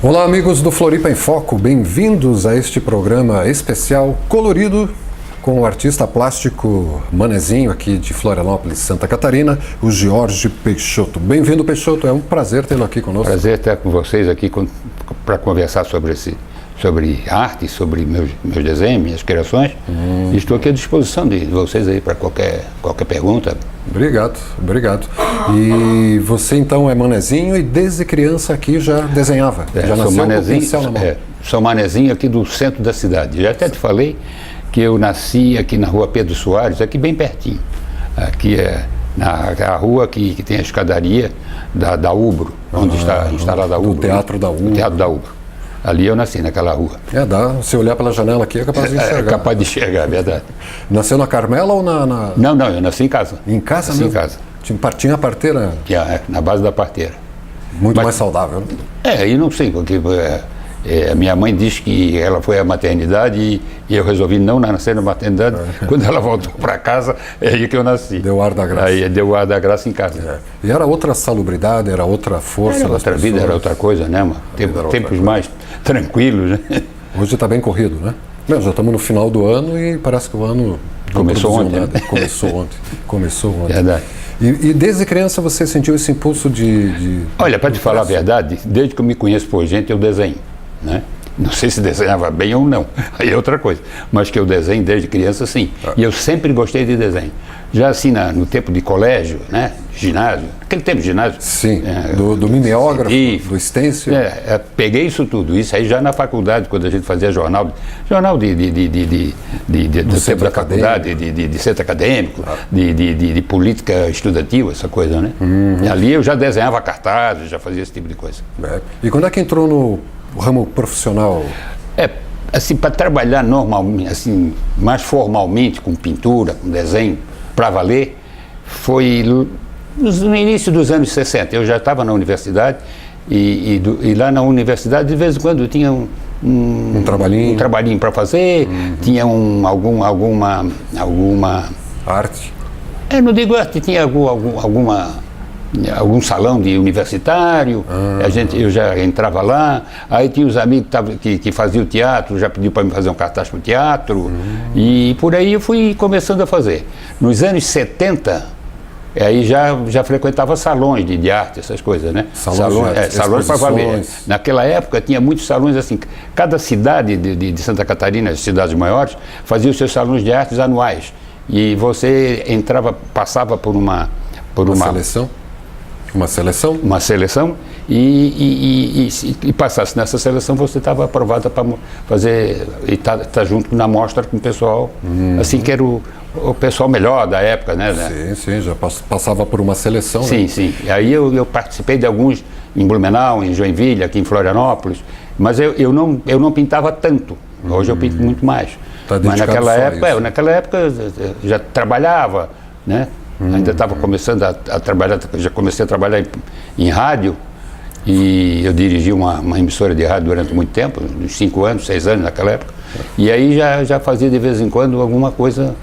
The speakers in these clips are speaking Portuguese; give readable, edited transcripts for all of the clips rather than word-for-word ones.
Olá, amigos do Floripa em Foco, bem-vindos a este programa especial colorido com o artista plástico manezinho aqui de Florianópolis, Santa Catarina, o Jorge Peixoto. Bem-vindo, Peixoto, é um prazer tê-lo aqui conosco. Prazer estar com vocês aqui para conversar sobre arte, sobre meus desenhos, minhas criações. Estou aqui à disposição de vocês aí para qualquer pergunta. Obrigado. E você então é manezinho e desde criança aqui já desenhava? Já nasceu com o pincel na mão? Sou manezinho aqui do centro da cidade. Já até te falei que eu nasci aqui na rua Pedro Soares, aqui bem pertinho. Aqui é a rua que tem a escadaria da Ubro, onde está instalada a Ubro. O Teatro da Ubro. O Teatro da Ubro. Ali eu nasci, naquela rua. Se olhar pela janela aqui é capaz de enxergar. É capaz de enxergar, é verdade. Nasceu na Carmela ou na... Não, eu nasci em casa. Em casa nasci mesmo? Em casa. Tinha a parteira? Na base da parteira. Muito mais saudável, né? E não sei, porque a minha mãe disse que ela foi à maternidade e eu resolvi não nascer na maternidade. Quando ela voltou para casa, é aí que eu nasci. Deu ar da graça. Aí deu o ar da graça em casa. E era outra salubridade, era outra força. Era outra vida, era outra coisa, né, mano? Tempos mais tranquilos, né? Hoje está bem corrido, né? Já estamos no final do ano e parece que o ano... Começou ontem. Né? Começou ontem. Verdade. E desde criança você sentiu esse impulso de Olha, para te falar a verdade, desde que eu me conheço por gente, eu desenho, né? Não sei se desenhava bem ou não, aí é outra coisa. Mas que eu desenho desde criança, sim. E eu sempre gostei de desenho. Já assim, no tempo de colégio, né? Ginásio, aquele tempo de ginásio. Sim, do mimeógrafo, do stencil. Peguei isso tudo, isso aí já na faculdade, quando a gente fazia jornal do tempo da faculdade, de centro acadêmico, de política estudantil, essa coisa, né? E ali eu já desenhava cartazes, já fazia esse tipo de coisa. E quando é que entrou no ramo profissional? Assim, para trabalhar normalmente, assim, mais formalmente com pintura, com desenho, para valer, foi no início dos anos 60. Eu já estava na universidade e lá na universidade, de vez em quando, tinha um trabalhinho para fazer, tinha alguma arte? Não digo arte, tinha algum salão de universitário, eu já entrava lá, aí tinha os amigos que faziam teatro, já pediu para me fazer um cartaz para o teatro, e por aí eu fui começando a fazer. Nos anos 70, aí já frequentava salões de arte, essas coisas, né? Salões para valer. Naquela época tinha muitos salões assim, cada cidade de Santa Catarina, as cidades maiores, fazia os seus salões de artes anuais, e você passava por uma seleção? Uma seleção e passasse nessa seleção, você estava aprovada para fazer e tá junto na mostra com o pessoal, assim que era o pessoal melhor da época, né? Sim, já passava por uma seleção. Sim, né? Sim. E aí eu participei de alguns em Blumenau, em Joinville, aqui em Florianópolis, mas eu não pintava tanto. Hoje eu pinto muito mais. Mas naquela época eu já trabalhava, né? Ainda estava começando a trabalhar, já comecei a trabalhar em rádio e eu dirigi uma emissora de rádio durante muito tempo, uns 5 anos, 6 anos naquela época, e aí já fazia de vez em quando alguma coisa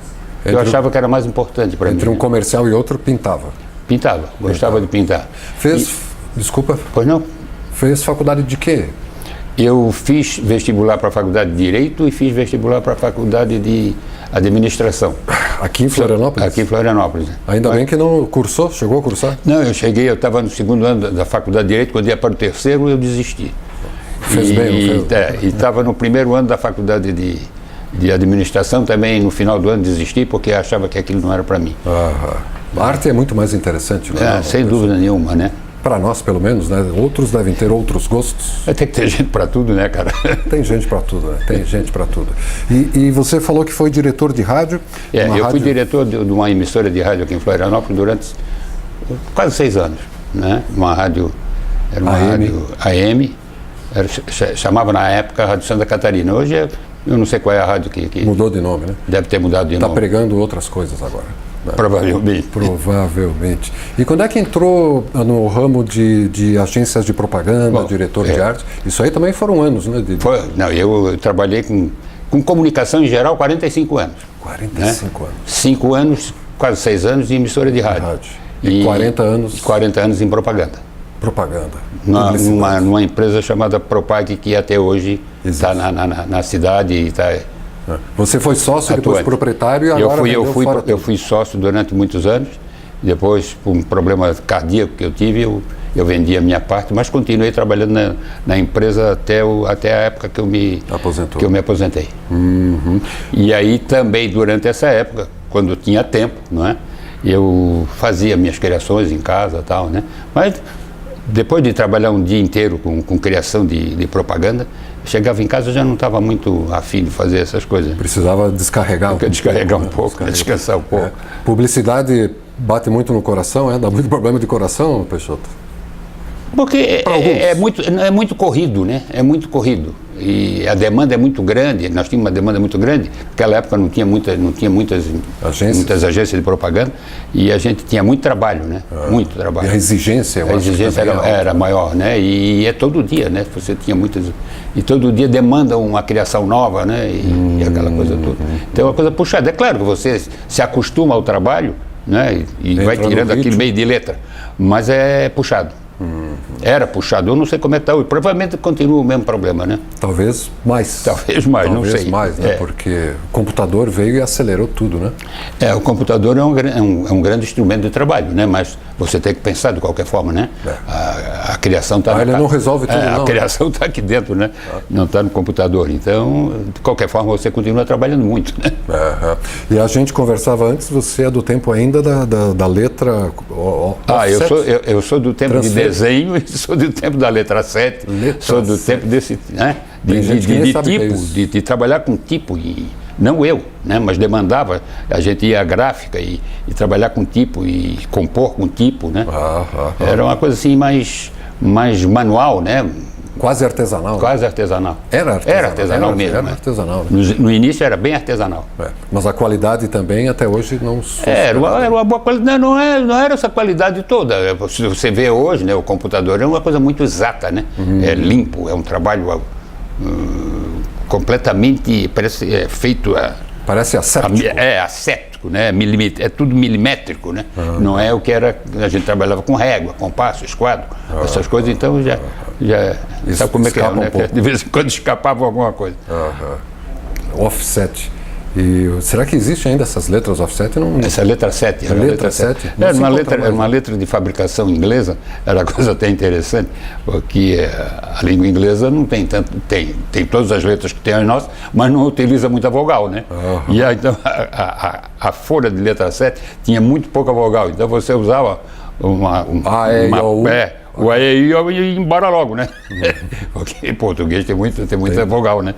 que eu achava que era mais importante para mim. Entre um comercial e outro, pintava? Pintava, gostava de pintar. Desculpa? Pois não? Fez faculdade de quê? Eu fiz vestibular para a faculdade de Direito e fiz vestibular para a faculdade de Administração. Aqui em Florianópolis? Aqui em Florianópolis. Ainda bem que não cursou? Chegou a cursar? Não, eu estava no 2º ano da faculdade de Direito, quando ia para o 3º eu desisti. Fez bem, não fez? E estava no 1º ano da faculdade de Administração, também no final do ano desisti, porque achava que aquilo não era para mim. A arte é muito mais interessante, né? Sem dúvida nenhuma, né? Para nós, pelo menos, né? Outros devem ter outros gostos. Tem que ter gente para tudo, né, cara? Tem gente para tudo, né? Tem gente para tudo. E você falou que foi diretor de rádio? Fui diretor de uma emissora de rádio aqui em Florianópolis durante quase 6 anos, né? Era uma rádio AM, chamava na época Rádio Santa Catarina. Hoje eu não sei qual é a rádio que... Mudou de nome, né? Deve ter mudado de nome. Está pregando outras coisas agora. Provavelmente. E quando é que entrou no ramo de agências de propaganda, diretor de arte? Isso aí também foram anos, né? Eu trabalhei com comunicação em geral 45 anos. 45 anos. 5 anos, quase 6 anos em emissora de rádio. E 40 anos? 40 anos em propaganda. numa empresa chamada Propag, que até hoje está na cidade e está... Você foi sócio, atuante. depois proprietário e agora eu fui sócio durante muitos anos. Depois, por um problema cardíaco que eu tive, eu vendi a minha parte, mas continuei trabalhando na empresa até a época que eu me aposentei. Uhum. E aí também, durante essa época, quando tinha tempo, não é? Eu fazia minhas criações em casa e tal, né? Mas depois de trabalhar um dia inteiro com criação de propaganda, chegava em casa e já não estava muito afim de fazer essas coisas. Precisava descarregar um pouco, descansar um pouco. Publicidade bate muito no coração, dá muito problema de coração, Peixoto? Porque é muito corrido, né? É muito corrido. E a demanda é muito grande, nós tínhamos uma demanda muito grande. Naquela época não tinha muitas agências de propaganda e a gente tinha muito trabalho, né? Muito trabalho. E a exigência, era maior, né? E é todo dia, né? Você tinha muitas... E todo dia demanda uma criação nova, né? E aquela coisa toda. Então é uma coisa puxada. É claro que você se acostuma ao trabalho, né? E vai tirando aquele meio de letra, mas é puxado. Era puxado, eu não sei como é que está hoje. Provavelmente continua o mesmo problema, né? Talvez mais. Não sei. Mais, né? Porque o computador veio e acelerou tudo, né? O computador é um grande instrumento de trabalho, né? Mas você tem que pensar de qualquer forma, né? A criação está... ele não resolve tudo, não. A criação está aqui dentro, né? Não está no computador. Então, de qualquer forma, você continua trabalhando muito, né? E a gente conversava antes, você é do tempo ainda da letra... Eu sou do tempo de desenho e sou do tempo da letra 7. Sou do tempo desse... né? De trabalhar com tipo, não eu, né? Mas demandava, a gente ia à gráfica e trabalhar com tipo e compor com tipo, né? Era uma coisa assim mais manual, né? Quase artesanal. Quase artesanal. Era artesanal mesmo. Era artesanal. No início era bem artesanal. Mas a qualidade também até hoje não... Era uma boa qualidade. Não era essa qualidade toda. Se você vê hoje, né, o computador é uma coisa muito exata, né? É limpo, é um trabalho completamente feito... Parece asséptico. Asséptico, né? É tudo milimétrico, né? Não é o que era... A gente trabalhava com régua, compasso, esquadro, essas coisas, então já sabe como é que é, né? De vez em quando escapava alguma coisa. Offset. E será que existe ainda essas letras offset? Essa letra 7. A letra 7? Era uma letra de fabricação inglesa, era coisa até interessante, porque a língua inglesa não tem tanto... Tem todas as letras que tem as nossas, mas não utiliza muita vogal, né? E aí, então, a folha de letra 7 tinha muito pouca vogal, então você usava o A, E, I, O ia embora logo, né? Porque em português tem muita vogal, né?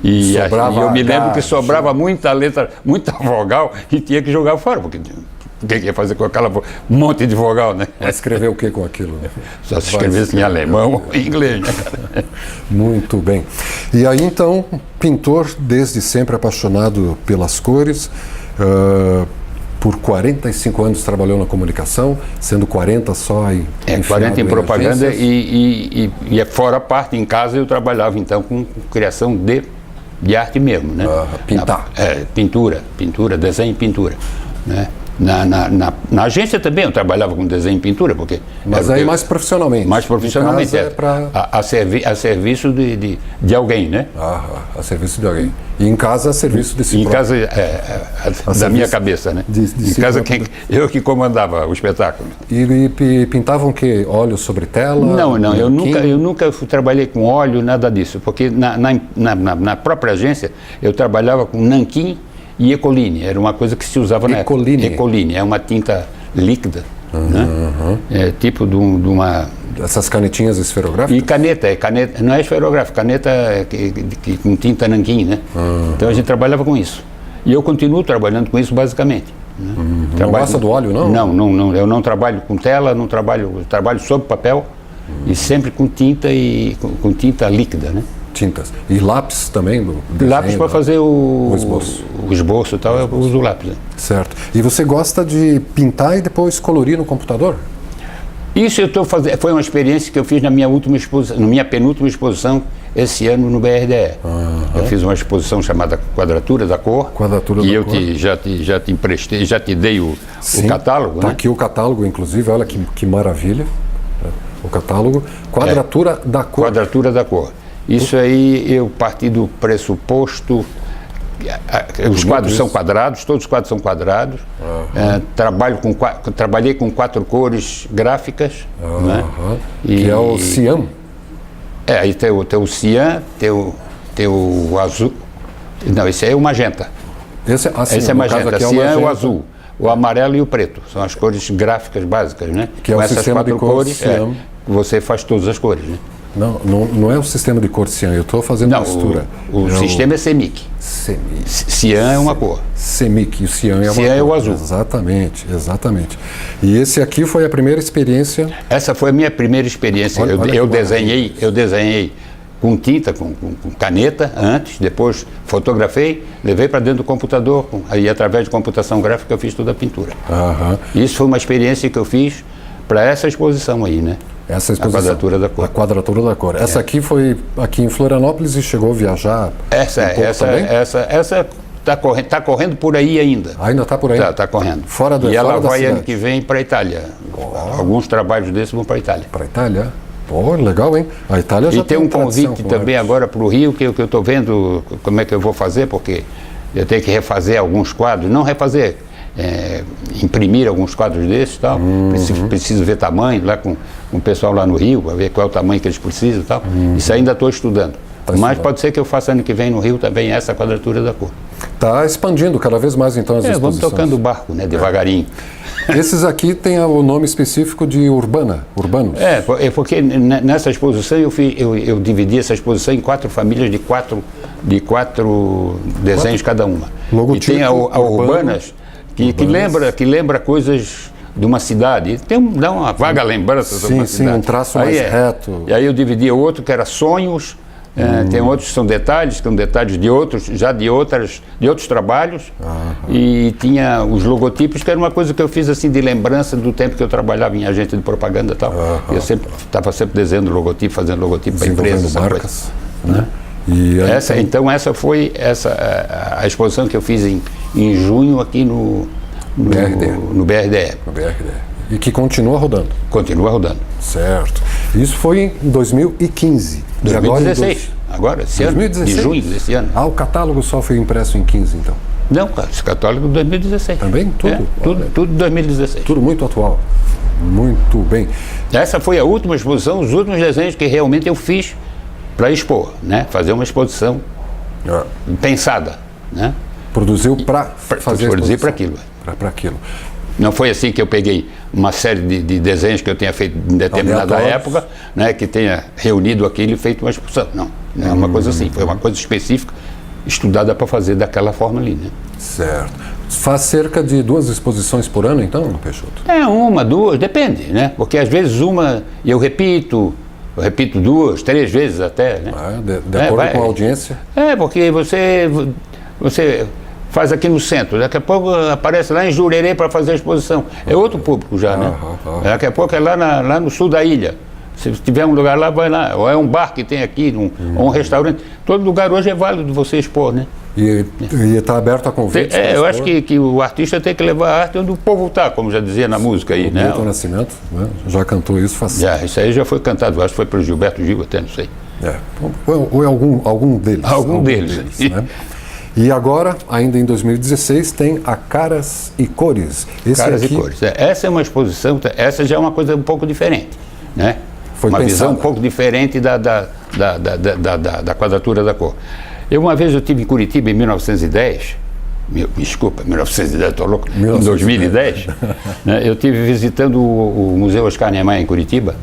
E eu me lembro que sobrava muita letra, muita vogal e tinha que jogar fora, porque o que ia fazer com aquela monte de vogal, né? Vai escrever o que com aquilo? Né? Só se escrevesse em alemão ou em inglês, né? Muito bem. E aí então, pintor desde sempre apaixonado pelas cores, por 45 anos trabalhou na comunicação, sendo 40 só em 40 em propaganda e fora a parte, em casa eu trabalhava então com criação de arte mesmo, né? Pintar. Pintura, desenho e pintura, né? Na agência também eu trabalhava com desenho e pintura, porque... Mas aí mais profissionalmente. Mais profissionalmente, a serviço de alguém, né? A serviço de alguém. E em casa, a serviço de si próprio. Em casa, da minha cabeça, né? Em casa, eu que comandava o espetáculo. E pintavam o quê? Óleo sobre tela? Não, eu nunca trabalhei com óleo, nada disso, porque na própria agência eu trabalhava com nanquim e Ecoline, era uma coisa que se usava na época. Ecoline, é uma tinta líquida, né? É tipo de uma... Essas canetinhas esferográficas? E caneta, não é esferográfica, caneta com tinta nanquim, né? Então a gente trabalhava com isso. E eu continuo trabalhando com isso basicamente. Né? Não gosta do óleo, não? Não, eu não trabalho com tela, eu trabalho sobre papel e sempre com tinta com tinta líquida, né? Tintas. E lápis também? Lápis para fazer o esboço e tal, eu uso o lápis. Né? Certo. E você gosta de pintar e depois colorir no computador? Isso eu estou fazendo, foi uma experiência que eu fiz na minha penúltima exposição esse ano no BRDE. Eu fiz uma exposição chamada Quadratura da Cor. E eu já te emprestei, já te dei o catálogo. Está né? aqui o catálogo, inclusive, olha que maravilha. O catálogo, quadratura da cor. Quadratura da cor. Isso aí eu parti do pressuposto. Os quadros são quadrados, todos os quadros são quadrados. Trabalhei com 4 cores gráficas. Né? Que é o cian. Aí tem o cian, tem o azul. Não, esse aí é o magenta. Esse é magenta. Cian é o azul. O amarelo e o preto. São as cores gráficas básicas, né? Que é com o essas sistema 4 de cor cores, cian. Você faz todas as cores, né? Não é o sistema de cor cian, eu estou fazendo mistura. O sistema é CMYK. Cian é uma cor. CMYK, e o cian é uma cian cor. É o azul. Exatamente. E esse aqui foi a primeira experiência? Essa foi a minha primeira experiência. Eu desenhei com tinta, com caneta antes, depois fotografei, levei para dentro do computador, aí através de computação gráfica eu fiz toda a pintura. Isso foi uma experiência que eu fiz para essa exposição aí, né? Essa exposição. A quadratura da cor. A quadratura da cor. Essa aqui foi aqui em Florianópolis e chegou a viajar? Essa está correndo por aí ainda. Ainda está por aí? Está correndo. E ela vai ano que vem para a Itália. Alguns trabalhos desses vão para a Itália. Para a Itália? Pô, legal, hein? A Itália já tem um convite também agora para o Rio, que eu estou vendo como é que eu vou fazer, porque eu tenho que refazer alguns quadros, não refazer, imprimir alguns quadros desses e tal. Preciso ver tamanho lá com o pessoal lá no Rio, para ver qual é o tamanho que eles precisam e tal. Isso ainda estou estudando. Mas pode ser que eu faça ano que vem no Rio também essa quadratura da cor. Está expandindo cada vez mais então as exposições. Vamos tocando o barco, né, devagarinho. Esses aqui têm o nome específico de urbanos. Porque nessa exposição eu dividi essa exposição em 4 famílias de quatro desenhos cada uma. Logotipo, e tem a Urbanas, que lembra coisas de uma cidade. Dá uma vaga lembrança de uma cidade. Sim, um traço mais reto. E aí eu dividi outro que era sonhos. Tem outros que são detalhes de outros, já de outros trabalhos. E tinha os logotipos, que era uma coisa que eu fiz assim de lembrança do tempo que eu trabalhava em agente de propaganda e tal. Eu estava sempre desenhando logotipo, fazendo logotipo para empresas, marcas, né? Essa foi a exposição que eu fiz em junho aqui no BRDE. E que continua rodando. Continua rodando. Certo. Isso foi em 2015. 2016. Agora, esse 2016? Ano. De junho desse ano. O catálogo só foi impresso em 15, então? Não, esse catálogo de 2016. Também? Tudo? Tudo 2016. Tudo muito atual. Muito bem. Essa foi a última exposição, os últimos desenhos que realmente eu fiz para expor, né? Fazer uma exposição pensada, né? Produziu para fazer produzir para aquilo. Para aquilo. Não foi assim que eu peguei uma série de desenhos que eu tenha feito em determinada época, né, que tenha reunido aquilo e feito uma exposição. Não é uma coisa assim, foi uma coisa específica, estudada para fazer daquela forma ali, né? Certo. Faz cerca de 2 exposições por ano, então, Peixoto? 1, 2, depende, né? Porque às vezes uma eu repito 2, 3 vezes até, né? De acordo com a audiência? Porque você faz aqui no centro, daqui a pouco aparece lá em Jurerê para fazer a exposição. É outro público já, né? Daqui a pouco é lá no sul da ilha. Se tiver um lugar lá, vai lá. Ou é um bar que tem aqui, ou um restaurante. Todo lugar hoje é válido você expor, né? E está aberto a convites? Eu acho que o artista tem que levar a arte onde o povo está, como já dizia na música aí, né? Milton Nascimento, né? Já cantou isso faz... Isso aí já foi cantado, acho que foi pelo Gilberto Gil, até não sei. Ou algum deles. Algum deles, né? E agora, ainda em 2016, tem a Caras e Cores. Caras e Cores. Essa é uma exposição, essa já é uma coisa um pouco diferente, né? Foi uma pensada. Visão um pouco diferente da quadratura da cor. Uma vez eu estive em Curitiba em 1910, 1910, estou louco, em 2010, né? Eu estive visitando o Museu Oscar Niemeyer em Curitiba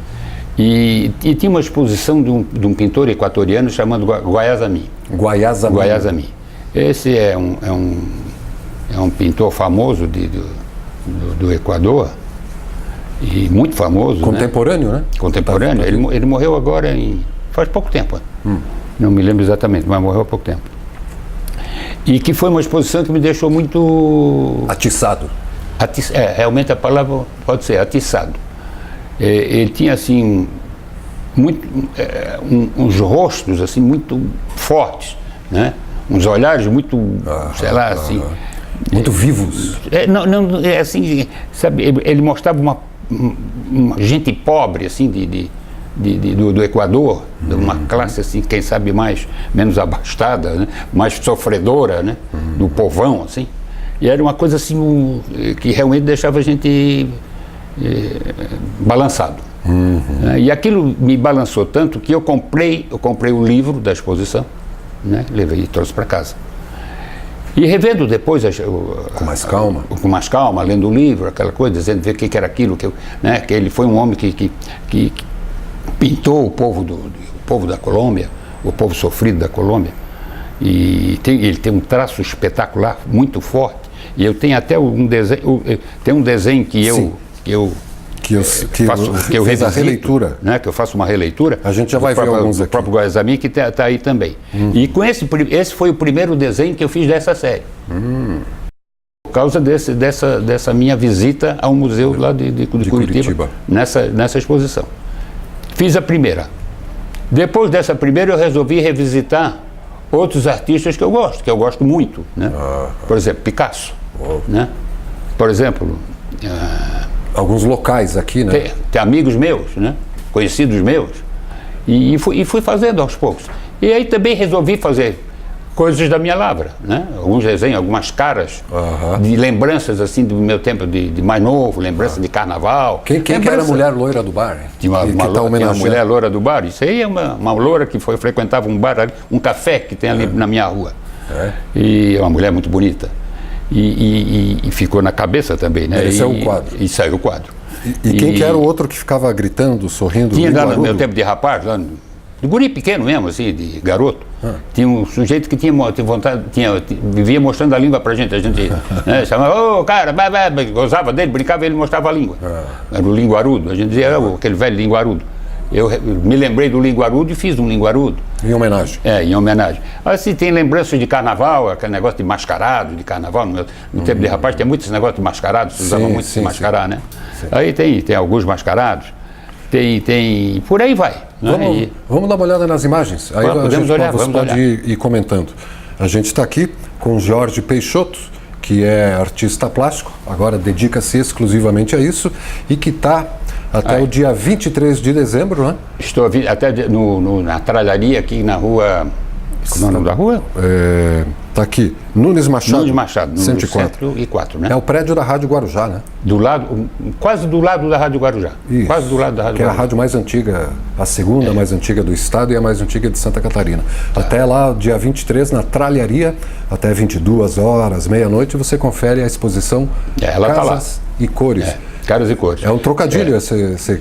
e tinha uma exposição de um pintor equatoriano chamado Guayazami. Guayazami. Esse é um pintor famoso do Equador, e muito famoso. Contemporâneo, né? Contemporâneo. Ele morreu agora faz pouco tempo. Não me lembro exatamente, mas morreu há pouco tempo. E que foi uma exposição que me deixou muito... Atiçado. Realmente a palavra pode ser atiçado. Ele tinha, assim, uns rostos, assim, muito fortes, né? Uns olhares muito, sei lá, assim... Muito vivos. Assim, sabe, ele mostrava uma gente pobre, assim, do Equador, de uma classe, assim, quem sabe menos abastada, né? Mais sofredora, né? Do povão, assim. E era uma coisa, assim, que realmente deixava a gente balançado. E aquilo me balançou tanto que eu comprei o livro da exposição, né? Levei e trouxe para casa. E revendo depois... Com mais calma? Com mais calma, lendo o livro, aquela coisa, dizendo ver o que era aquilo, né? Que ele foi um homem que pintou o povo da Colômbia, o povo sofrido da Colômbia. E ele tem um traço espetacular, muito forte. E eu tenho até um desenho que eu fiz a releitura, né, que eu faço uma releitura. A gente já vai ver alguns aqui. O próprio Guayazami, que está aí também. E com esse foi o primeiro desenho que eu fiz dessa série. Por causa dessa minha visita ao museu lá de Curitiba. Nessa exposição. Fiz a primeira. Depois dessa primeira eu resolvi revisitar outros artistas que eu gosto muito, né? Por exemplo, Picasso, né? Por exemplo... alguns locais aqui, né? Tem amigos meus, né? Conhecidos meus, e fui fazendo aos poucos. E aí também resolvi fazer coisas da minha lavra, né? Alguns desenhos, algumas caras de lembranças, assim, do meu tempo de mais novo, lembrança de carnaval. Quem que era a mulher loira do bar? Tinha uma mulher loira do bar. Isso aí é uma loira que frequentava um bar ali, um café que tem ali na minha rua. E é uma mulher muito bonita. E ficou na cabeça também, né? Esse é o quadro. E saiu o quadro. E quem que era o outro que ficava gritando, sorrindo? Tinha lá no meu tempo de rapaz, lá de guri pequeno mesmo, assim, de garoto. Tinha um sujeito que tinha vontade, vivia mostrando a língua pra gente. A gente né, chamava, cara, gozava dele, brincava e ele mostrava a língua. Era o linguarudo. A gente dizia, aquele velho linguarudo. Eu me lembrei do linguarudo e fiz um linguarudo. Em homenagem. Em homenagem. Assim, tem lembranças de carnaval, aquele negócio de mascarado, de carnaval. No tempo de rapaz tem muito esse negócio de mascarado, se usava muito se mascarar, né? Sim. Aí tem alguns mascarados, tem por aí vai. Né? Vamos dar uma olhada nas imagens. Aí você pode ir comentando. A gente está aqui com Jorge Peixoto, que é artista plástico, agora dedica-se exclusivamente a isso, e que está até o dia 23 de dezembro, né? Estou até na tralharia aqui na rua... Como é o nome da rua? Está aqui, Nunes Machado, 104. 104, né? É o prédio da Rádio Guarujá, né? Quase do lado da Rádio Guarujá. Isso, quase do lado da Rádio que Guarujá. É a rádio mais antiga, a segunda mais antiga do estado e a mais antiga de Santa Catarina. Até lá, dia 23, na tralharia, até 22 horas, meia-noite, você confere a exposição ela Casas tá lá. E Cores. Caras e Cores. É um trocadilho esse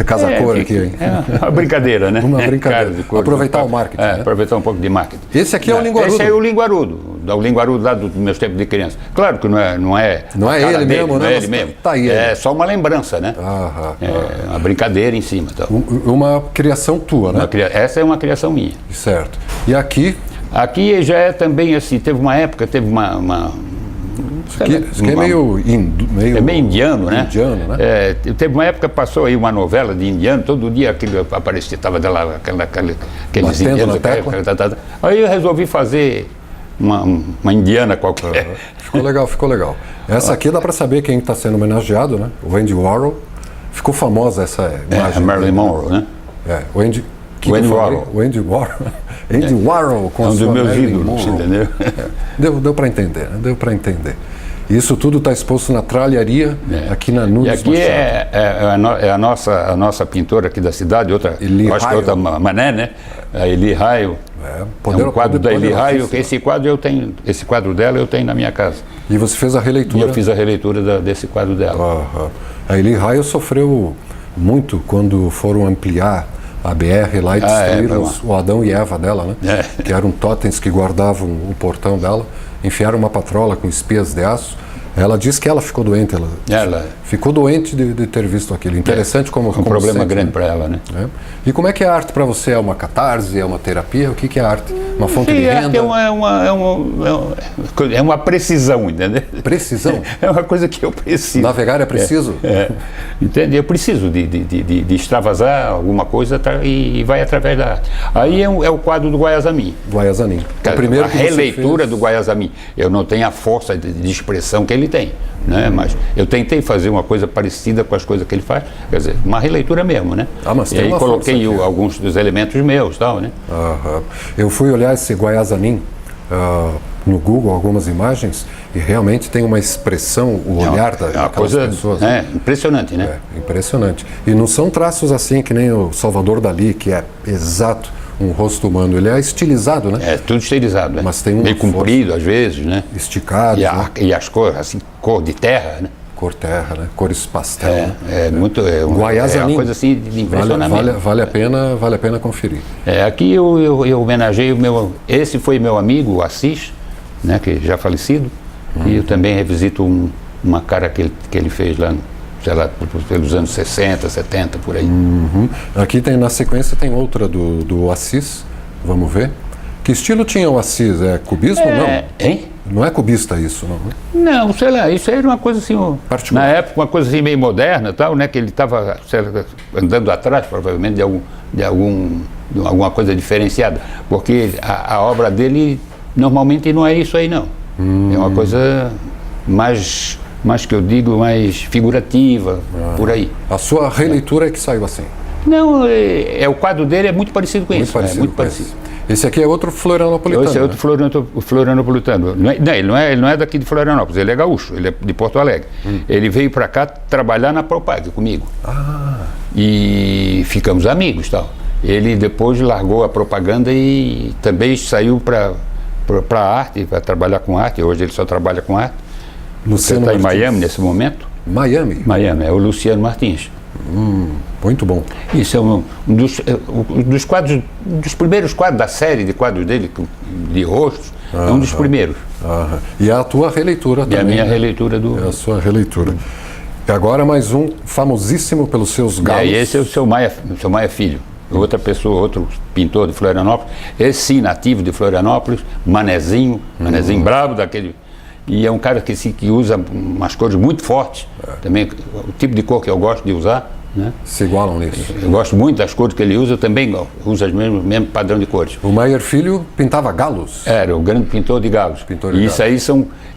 casa-cor aqui, hein? É uma brincadeira, né? Uma brincadeira. Aproveitar o marketing. Né? Aproveitar um pouco de marketing. Esse aqui é o linguarudo. Esse é o linguarudo lá dos meus tempos de criança. Claro que não é ele mesmo, né? Não é ele mesmo. Tá aí, é só uma lembrança, né? Uma brincadeira em cima. Então. Uma criação tua, né? Essa é uma criação minha. Certo. E aqui? Aqui já é também assim, teve uma época, Isso aqui é meio indiano, né? Indiano, né? Teve uma época que passou aí uma novela de indiano, todo dia aquilo aparecia, estava lá aqueles indianos. Aí eu resolvi fazer uma indiana qualquer. Ficou legal. Essa aqui dá para saber quem está sendo homenageado, né? O Andy Warhol. Ficou famosa essa imagem. A Marilyn Monroe, né? O Andy Warhol. O Andy Warhol. Andy Warhol com um dos meus ídolos, entendeu? Deu para entender, né? Deu para entender. Isso tudo está exposto na tralharia, aqui na Nunes Machado. E aqui é a nossa pintora aqui da cidade, acho que é outra mané, né? A Eli Raio. Um quadro da Eli Raio, esse quadro dela eu tenho na minha casa. E você fez a releitura? E eu fiz a releitura desse quadro dela. A Eli Raio sofreu muito quando foram ampliar a BR lá e destruíram o Adão e Eva dela, né? Que eram totens que guardavam o portão dela. Enfiaram uma patrola com espias de aço. Ela disse que ela ficou doente. Ela ficou doente de ter visto aquilo. Interessante como... Um problema grande para ela, né? E como é que é a arte para você? É uma catarse? É uma terapia? O que é a arte? Uma fonte de renda? É uma precisão, entendeu? Precisão? É uma coisa que eu preciso. Navegar é preciso? Entende? Eu preciso de extravasar alguma coisa e vai através da arte. Aí é o quadro do Guayazami. Guayazami. A releitura do Guayazami. Eu não tenho a força de expressão que ele ele tem, né? Mas eu tentei fazer uma coisa parecida com as coisas que ele faz, quer dizer, uma releitura mesmo, né? Mas e tem aí uma coloquei força aqui. alguns dos elementos meus, tal, né? Eu fui olhar esse Guaiazanim no Google, algumas imagens, e realmente tem uma expressão, o olhar daquelas coisa, pessoas. impressionante, né? Impressionante. E não são traços assim que nem o Salvador Dalí, que é exato um rosto humano. Ele é estilizado, né? É tudo estilizado, né? Mas tem uma meio comprido às vezes, né? Esticado. E as cores, assim, cor de terra, né? Cor terra, né? Cores pastel. Muito. É uma coisa assim de impressionamento. Vale a pena conferir. Aqui eu homenageei esse foi meu amigo, o Assis, né? Que já falecido. E eu também revisito uma cara que ele fez lá, sei lá, pelos anos 60, 70, por aí. Aqui na sequência tem outra do Assis, vamos ver. Que estilo tinha o Assis? É cubismo? Não. Hein? Não é cubista isso, não? Não, sei lá, isso era uma coisa assim, na época, uma coisa assim meio moderna, tal, né? Que ele estava andando atrás, provavelmente, de alguma coisa diferenciada. Porque a obra dele, normalmente, não é isso aí, não. É uma coisa mais que eu digo, mais figurativa, por aí. A sua releitura é que saiu assim? Não, o quadro dele é muito parecido com isso. Muito parecido. Esse aqui é outro florianopolitano. Esse é outro florianopolitano. Ele não é daqui de Florianópolis, ele é gaúcho, ele é de Porto Alegre. Ele veio para cá trabalhar na Propag comigo. E ficamos amigos, tal. Ele depois largou a propaganda e também saiu para arte, para trabalhar com arte. Hoje ele só trabalha com arte. Você está em Miami nesse momento? Miami, é o Luciano Martins. Muito bom. Isso é um dos quadros, dos primeiros quadros da série de quadros dele, de rostos, é um dos primeiros. E a tua releitura também. E a minha releitura É a sua releitura. E agora mais um famosíssimo pelos seus galos. E esse é o seu Maia Filho. Outra pessoa, outro pintor de Florianópolis, esse sim, nativo de Florianópolis, Manezinho brabo daquele. E é um cara que usa umas cores muito fortes, também o tipo de cor que eu gosto de usar, né? Se igualam nisso. Eu gosto muito das cores que ele usa, eu também uso o mesmo padrão de cores. O Maier Filho pintava galos? Era o grande pintor de galos. E isso aí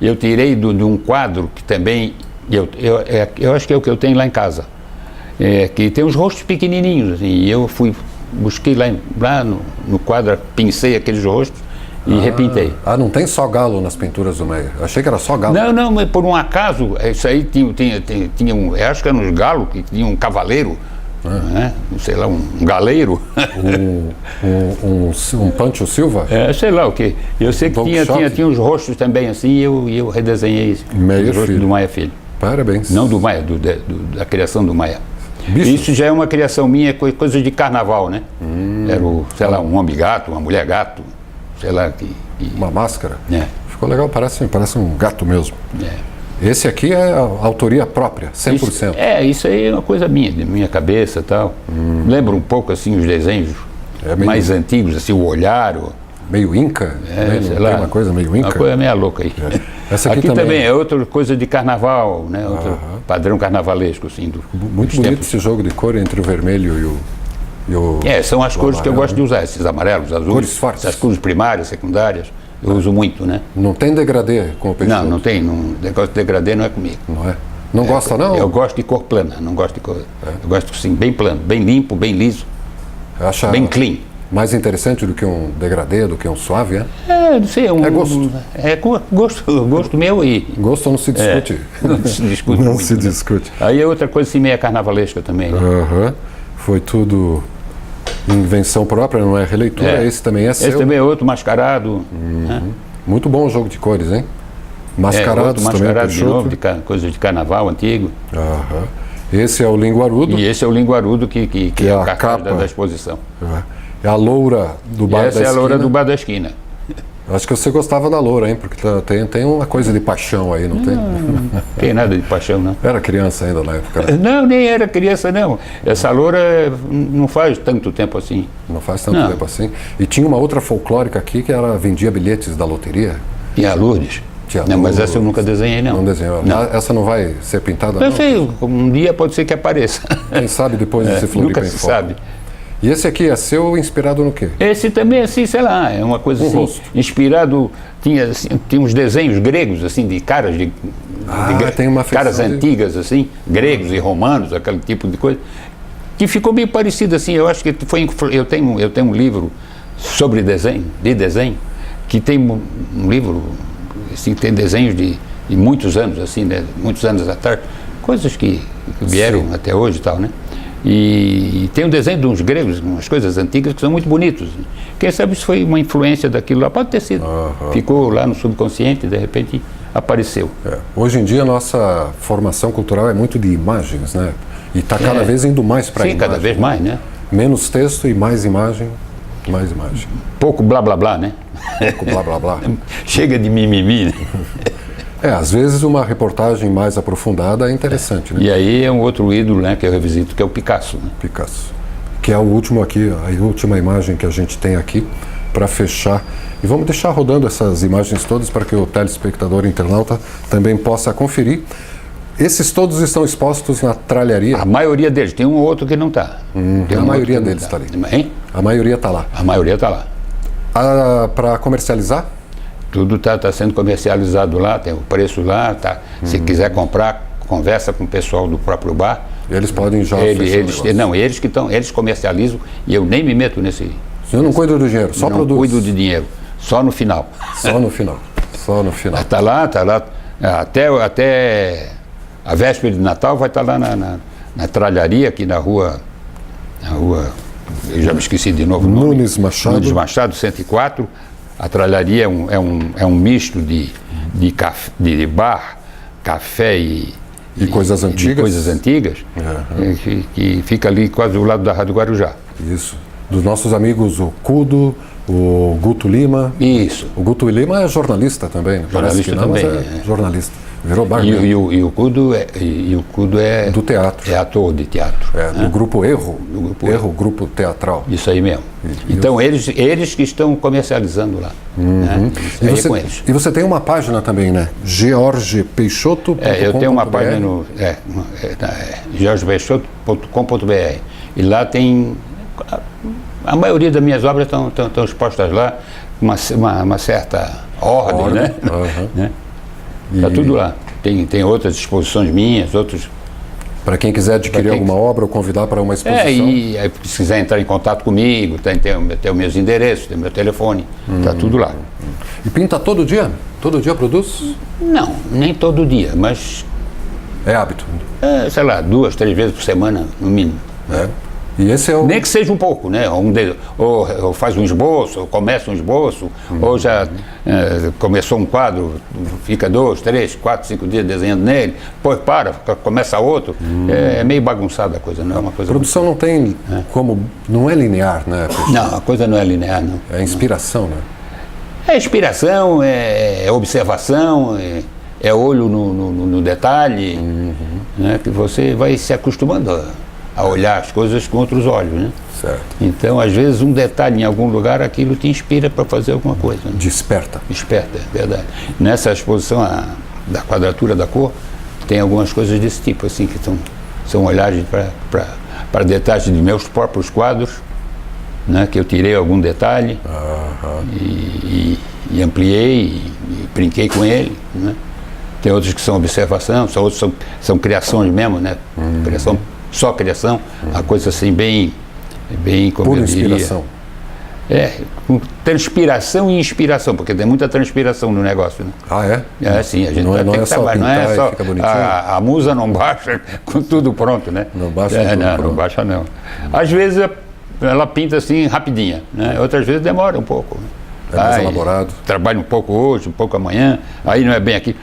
eu tirei de um quadro que também, eu acho que é o que eu tenho lá em casa, que tem uns rostos pequenininhos, assim, e eu busquei lá no quadro, pincei aqueles rostos, e repintei. Não tem só galo nas pinturas do Maier. Achei que era só galo. Não, mas por um acaso, isso aí tinha eu acho que era uns galos que tinha um cavaleiro, né? Sei lá, um galeiro. Um Pancho Silva? Sei lá o quê. Eu sei que tinha uns rostos também assim, e eu redesenhei os rostos do Maia Filho. Parabéns. Não do Maia, da criação do Maia. Isso já é uma criação minha, coisa de carnaval, né? Era, sei lá, um homem-gato, uma mulher-gato. Sei lá, uma máscara? Ficou legal, parece um gato mesmo. Esse aqui é a autoria própria, 100%. Isso aí é uma coisa minha, de minha cabeça e tal. Lembra um pouco assim os desenhos mais antigos, assim, o olhar. Meio inca? Sei lá. Tem uma coisa meio inca? Uma coisa meio louca aí. Essa aqui também é outra coisa de carnaval, né? Outro padrão carnavalesco, assim. Muito bonito esse jogo de cor entre o vermelho e o são as cores que eu gosto de usar, esses amarelos, azuis, cores fortes. Essas cores primárias, secundárias, eu uso muito, né? Não tem degradê com o peixe? Não tem, negócio de degradê não é comigo. Não é? Não gosta não? Eu gosto de cor plana, não gosto de cor... Eu gosto assim, bem plano, bem limpo, bem liso, bem clean. Mais interessante do que um degradê, do que um suave, não sei, é gosto. Gosto meu e... Gosto não se discute. Não se discute Não muito, se discute. Aí é outra coisa assim, meio carnavalesca também, né? Foi tudo invenção própria, não é releitura. Esse também é seu. Esse também é outro mascarado. Muito bom o jogo de cores, hein? Mascarados também. Mascarado de novo, coisa de carnaval antigo. Esse é o linguarudo. E esse é o linguarudo que é a capa da exposição. É a loura do bar da esquina. Essa é a loura do bar da esquina. Acho que você gostava da loura, hein? Porque tem uma coisa de paixão aí, não tem? Não tem nada de paixão, não. Era criança ainda na época? Não, nem era criança, não. Essa loura não faz tanto tempo assim. Não faz tanto tempo assim? E tinha uma outra folclórica aqui que vendia bilhetes da loteria? Tinha a Lourdes. Não, mas essa eu nunca desenhei, não. Não desenhou? Não. Essa não vai ser pintada, não? Eu sei, um dia pode ser que apareça. Quem sabe depois desse Floripa nunca se sabe. E esse aqui é seu inspirado no quê? Esse também, assim, sei lá, é uma coisa assim, rosto. inspirado, tinha uns desenhos gregos, assim, de caras, tem uma caras feição antigas, assim, gregos e romanos, aquele tipo de coisa, que ficou meio parecido, assim, eu acho que eu tenho um livro sobre desenho, que tem um livro, assim, tem desenhos de muitos anos, assim, né, muitos anos atrás, coisas que vieram até hoje e tal, né? E tem um desenho de uns gregos, umas coisas antigas que são muito bonitos. Quem sabe isso foi uma influência daquilo lá, pode ter sido. Ficou lá no subconsciente e de repente apareceu. Hoje em dia a nossa formação cultural é muito de imagens, né? E está cada vez indo mais para a imagem. Sim, cada vez mais, né? Menos texto e mais imagem, mais imagem. Pouco blá blá blá, né? Pouco blá blá blá. Chega de mimimi, né? Às vezes uma reportagem mais aprofundada é interessante, né? E aí é um outro ídolo, né, que eu revisito, que é o Picasso. Né? Picasso. Que é o último aqui, a última imagem que a gente tem aqui para fechar. E vamos deixar rodando essas imagens todas para que o telespectador internauta também possa conferir. Esses todos estão expostos na tralharia? A maioria deles, tem um ou outro que não está. A maioria deles está ali. Hein? A maioria está lá. A maioria está lá. Para comercializar? Tudo está sendo comercializado lá, tem o preço lá, tá. Se quiser comprar, conversa com o pessoal do próprio bar. Eles podem já eles comercializam e eu nem me meto nesse. Eu não cuido do dinheiro, só produz. Não cuido de dinheiro, só no final. Só no final. Só no final. Está lá. Até a véspera de Natal vai estar lá na tralharia aqui na rua. Eu já me esqueci de novo o nome. Nunes Machado 104. A tralharia é um misto de bar, café e coisas antigas. Que fica ali quase do lado da Rádio Guarujá. Isso. Dos nossos amigos, o Cudo, o Guto Lima. Isso. O Guto Lima é jornalista também. Jornalista também. Jornalista. Virou bar. E o Cudo é do teatro. É ator de teatro. Do grupo Erro. Grupo teatral. Isso aí mesmo. Então eles que estão comercializando lá. Né? E você tem uma página também, né? georgepeixoto.com.br. Eu tenho uma página no georgepeixoto.com.br. E lá tem. A maioria das minhas obras estão expostas lá, uma certa ordem, né? Né? Está tudo lá. Tem outras exposições minhas, outros. Para quem quiser adquirir alguma obra ou convidar para uma exposição. E aí, se quiser entrar em contato comigo, tem os meus endereços, tem o meu telefone, está tudo lá. E pinta todo dia? Todo dia produz? Não, nem todo dia, mas. É hábito? Sei lá, 2, 3 vezes por semana, no mínimo. E esse é o... Nem que seja um pouco, né? Ou faz um esboço, ou começa um esboço, ou já começou um quadro, fica 2, 3, 4, 5 dias desenhando nele, depois começa outro. É meio bagunçada a coisa, não é uma coisa... A produção não tem como... Não é linear, né? Não, a coisa não é linear, não. É inspiração, né? É inspiração, é observação, é olho no detalhe, né? Que você vai se acostumando a olhar as coisas com outros olhos, né? Certo. Então, às vezes, um detalhe em algum lugar, aquilo te inspira para fazer alguma coisa. Né? Desperta. Desperta, é verdade. Nessa exposição da quadratura da cor, tem algumas coisas desse tipo, assim, que são olhagens para detalhes de meus próprios quadros, né? Que eu tirei algum detalhe e ampliei e brinquei com ele, né? Tem outros que são observação, outros são criações mesmo, né? Só criação, a coisa assim bem como pura eu diria. inspiração. Com transpiração e inspiração, porque tem muita transpiração no negócio, né? Sim, a gente não tem que trabalhar, não é só fica bonitinho. A musa não baixa com tudo pronto, né? Não baixa tudo pronto. Não baixa não. Às vezes ela pinta assim rapidinha, né? Outras vezes demora um pouco. É mais elaborado. Trabalho um pouco hoje, um pouco amanhã, aí não é bem aqui.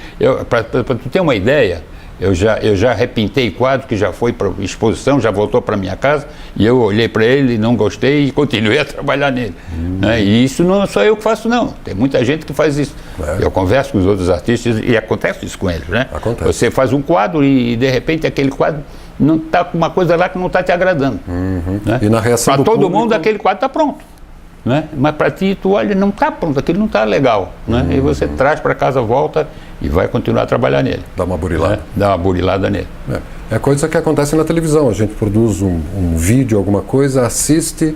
Para tu ter uma ideia, eu já repintei quadro que já foi para exposição, já voltou para minha casa, e eu olhei para ele, não gostei e continuei a trabalhar nele. Né? E isso não sou eu que faço, não. Tem muita gente que faz isso. Eu converso com os outros artistas e acontece isso com eles, né? Acontece. Você faz um quadro e de repente aquele quadro não está com uma coisa lá que não está te agradando. Né? E na reação para do todo público... mundo aquele quadro está pronto. né? Mas para ti, tu olha, não está pronto, aquilo não está legal, né? E você traz para casa, volta e vai continuar a trabalhar nele. Dá uma burilada. Né? Dá uma burilada nele. É coisa que acontece na televisão, a gente produz um vídeo, alguma coisa, assiste,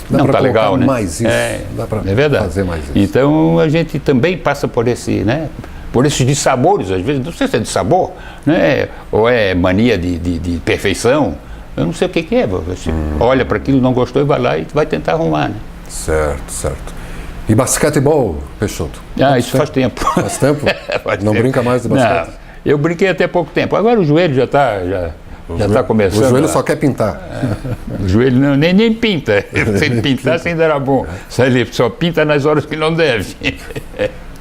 dá Não para está legal, né? mais isso, dá para fazer mais isso. Então a gente também passa por esse, né? Por esses dissabores, às vezes, não sei se é dissabor, né? Ou é mania de perfeição, eu não sei o que é. Você olha para aquilo, não gostou e vai lá e vai tentar arrumar, né? Certo. E basquetebol, Peixoto? Isso faz tempo. Faz tempo? Não brinca mais de basquete? Não, eu brinquei até pouco tempo. Agora o joelho já está começando. O joelho só quer pintar. O joelho não, nem pinta. Se ele pintasse ainda era bom. Ele só pinta nas horas que não deve.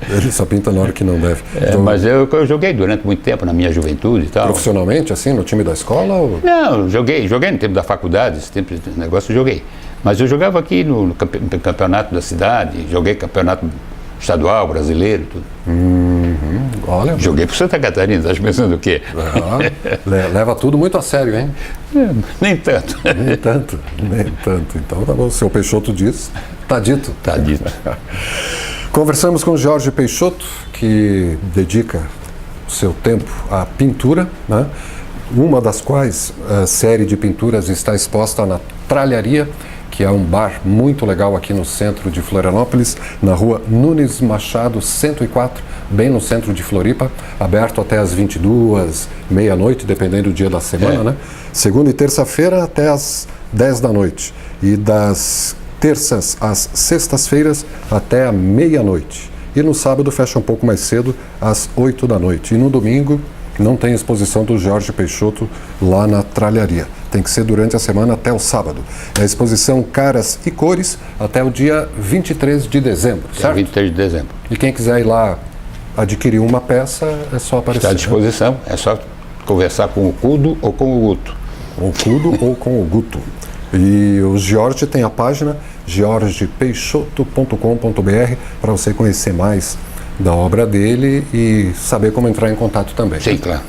Ele só pinta na hora que não deve. Então, mas eu joguei durante muito tempo na minha juventude e tal. Profissionalmente, assim, no time da escola? Ou... Não, joguei no tempo da faculdade, esse tempo de negócio eu joguei. Mas eu jogava aqui no campeonato da cidade, joguei campeonato estadual, brasileiro, tudo. Olha, joguei por Santa Catarina, estás pensando o quê? Leva tudo muito a sério, hein? Nem tanto. Nem tanto. Então, tá bom, o seu Peixoto diz, tá dito. Tá dito. Conversamos com Jorge Peixoto, que dedica o seu tempo à pintura, né? Uma das quais a série de pinturas está exposta na Tralharia, que é um bar muito legal aqui no centro de Florianópolis, na rua Nunes Machado 104, bem no centro de Floripa, aberto até às 22h, meia-noite, dependendo do dia da semana, né? Segunda e terça-feira até às 10 da noite. E das terças às sextas-feiras até a meia-noite. E no sábado fecha um pouco mais cedo, às 8 da noite. E no domingo não tem exposição do Jorge Peixoto lá na Tralharia. Tem que ser durante a semana até o sábado. É a exposição Caras e Cores até o dia 23 de dezembro, certo? 23 de dezembro. E quem quiser ir lá adquirir uma peça, é só aparecer. Está à disposição, né? É só conversar com o Cudo ou com o Guto. Com o Cudo ou com o Guto. E o Jorge tem a página jorgepeixoto.com.br para você conhecer mais da obra dele e saber como entrar em contato também. Sim, claro.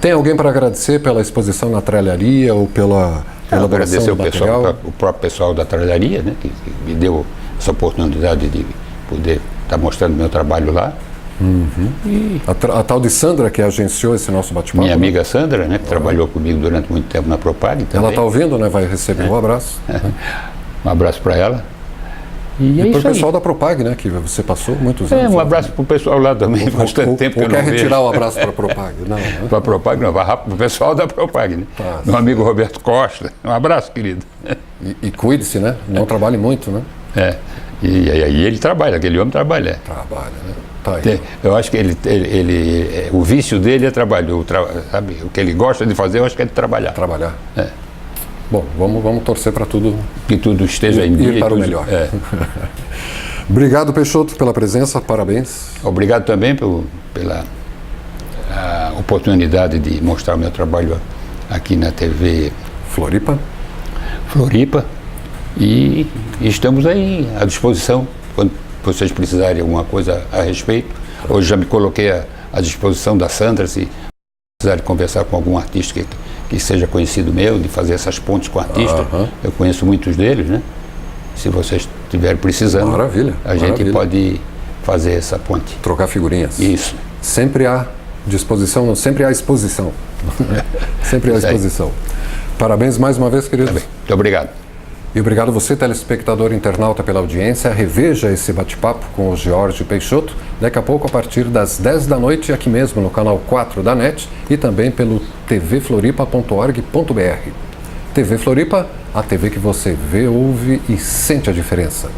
Tem alguém para agradecer pela exposição na Tralharia ou pela elaboração do material? Agradecer o próprio pessoal da Tralharia, né, que me deu essa oportunidade de poder estar mostrando meu trabalho lá. E a tal de Sandra, que agenciou esse nosso bate-papo. Minha amiga Sandra, né, que trabalhou comigo durante muito tempo na Propag. Ela está ouvindo, né? Vai receber um abraço. Um abraço para ela. E para o pessoal da Propag, né? Que você passou muitos anos. Um abraço para o pessoal lá também, faz tanto tempo que eu não vejo. Quer retirar o abraço para a Propag? Não, né? Para a Propag não, vai rápido para o pessoal da Propag, né? Tá. Meu amigo Roberto Costa, um abraço, querido. E cuide-se, né? Não trabalhe muito, né? E aí ele trabalha, aquele homem trabalha. Trabalha, né? Tá aí. Eu acho que o vício dele é trabalho, sabe? O que ele gosta de fazer, eu acho que é de trabalhar. Trabalhar. Bom, vamos torcer para tudo. Que tudo esteja em dia. Ir para o melhor. Obrigado, Peixoto, pela presença, parabéns. Obrigado também pela oportunidade de mostrar o meu trabalho aqui na TV Floripa. E estamos aí à disposição, quando vocês precisarem de alguma coisa a respeito. Hoje já me coloquei à disposição da Sandra, se precisarem conversar com algum artista que seja conhecido meu, de fazer essas pontes com artistas. Eu conheço muitos deles, né? Se vocês estiverem precisando, a gente pode fazer essa ponte. Trocar figurinhas. Isso. Sempre há disposição, sempre há exposição. Sempre há exposição. Parabéns mais uma vez, querido. Muito obrigado. E obrigado você, telespectador internauta, pela audiência. Reveja esse bate-papo com o Jorge Peixoto daqui a pouco, a partir das 10 da noite, aqui mesmo no canal 4 da NET e também pelo tvfloripa.org.br. TV Floripa, a TV que você vê, ouve e sente a diferença.